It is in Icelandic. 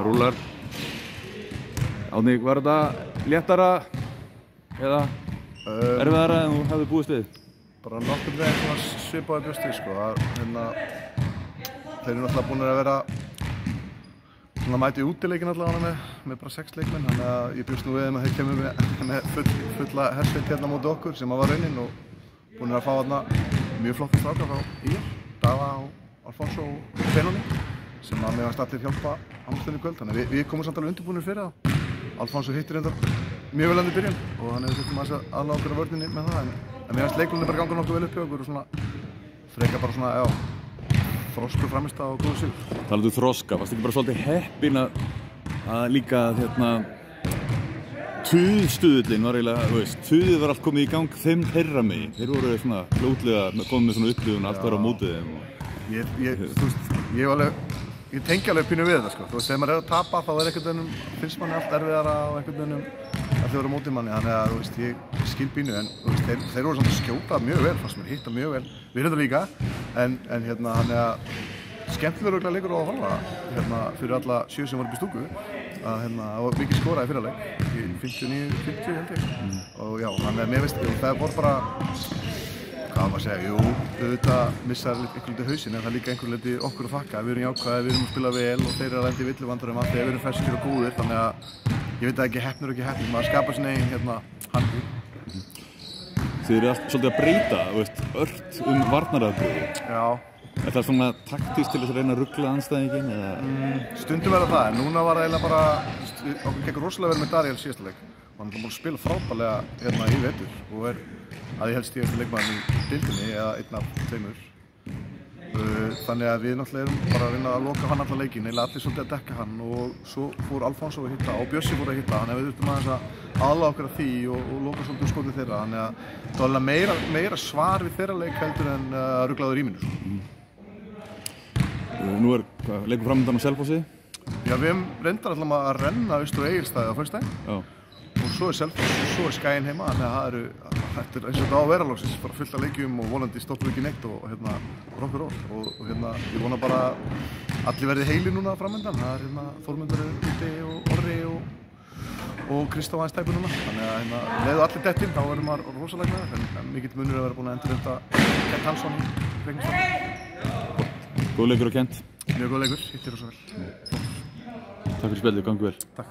Það rúlar. Árni, var þetta léttara eða erfiðara en þú hefði búist við? Bara nokkurn veginn svona svipaði bjóst við, sko. Þeir eru náttúrulega búin að vera svona mæti útileikin allavega með bara 6 leikmenn, þannig að ég bjóst nú við að þeir kemur með fulla hersveit hérna móti okkur sem var raunin og búin að fá þarna mjög flottir strákar frá IR, Daða og Alfonso og Benoni sem að mér fannst allir hjálpa Amstöðinni í kvöld, þannig að við komum samt alveg undirbúinir fyrir það. Alfonso hittir reyndar mjög vel í byrjun og hann hefur þurftum að aðlaga okkur á vörninni með það, en mér fannst leikurinn bara ganga nokkuð vel upp hjá okkur og svona frekar bara svona, þroskur framistað og góður sigur. Talaðu þroska, varst ekki bara svolítið heppinn að líka Tuðstuðullinn var eiginlega, þú veist, Tuðið var allt komið í gang þeirra megin. Þeir voru svona fljótlega komið með svona upplifun allt var á mótið þeim. Þú veist, ég tengi alveg pínu við þetta, sko. Þú veist, þegar maður að tapa þá einhvern veginn, finnst manni allt erfiðara og einhvern veginn allir voru á mótið manni, þannig að, þú veist, ég skil pínu, en þú veist, þeir voru samt að skjóta mjög vel, fannst mér, hitta mjög vel. Við þetta líka, en þannig að skemmtilegur örugglega leikur á að horfa, fyrir alla 7 sem voru upp í stúku, að það var mikið skoraði fyrir leik, í 59-50 held ég, og já, þannig að mér veist, það voru bara, hvað maður að segja, jú, auðvitað missar einhvern veginn hausinn, en það er líka einhvern veginn okkur að þakka, við erum jákvæðir, við erum að spila vel og þeir eru að lenda í villuvandarum af því að við erum ferskir og góðir, þannig að ég veit að ekki heppnir og ekki heppnir, maður skapar sinni eigin handí. Þið eru svolítið að breyta, veist, ört varnaraðbröðu. Já. Er það svona taktískt til þess að reyna að rugla andstæðinginn, eða? Stundum verða það, en núna var það eiginlega bara, okkur gekk rosalega vel með Daríel síðasta leik. Hann er búinn að spila frábærlega í vetur og að ég helst stígasti leikmaðurinn í deildinni eða einn af 2. Þannig að við náttúrulega erum bara að reyna að loka hann allan leikinn, eiginlega allir svolítið að dekka hann og svo fór Alfonso að hitta og Bjössi fór að hitta, þannig að við þurftum aðeins að aðlaga okkur að því og loka svolítið skotið þeirra, þannig að það var meira svar við þeirra leik heldur en ruglaður í mínu. Nú leikur framöndan á Selfossi? Já, við hefum reyndar alltaf að renna austur á Egilsstaði á föstudaginn og svo Selfoss og svo Skaginn heima, þannig að þetta er eins og þetta á að vera loksins, bara fullt af leikjum og vonandi stoppum við ekki neitt og rokkur og ég vona bara að allir verði heilir núna framöndan, það er Þórmundur úti og Orri og Kristó aðeins tæpur núna, þannig að leiðu allir dettinn, þá verður maður rosalega glaður, en mikill munur að vera búin að endurheimta Kent Hansson í Reykjanesbæ. Góð leikur og Kent. Mjög góð leikur, hittir rosa vel. Takk fyrir spjallið, gangi vel. Takk.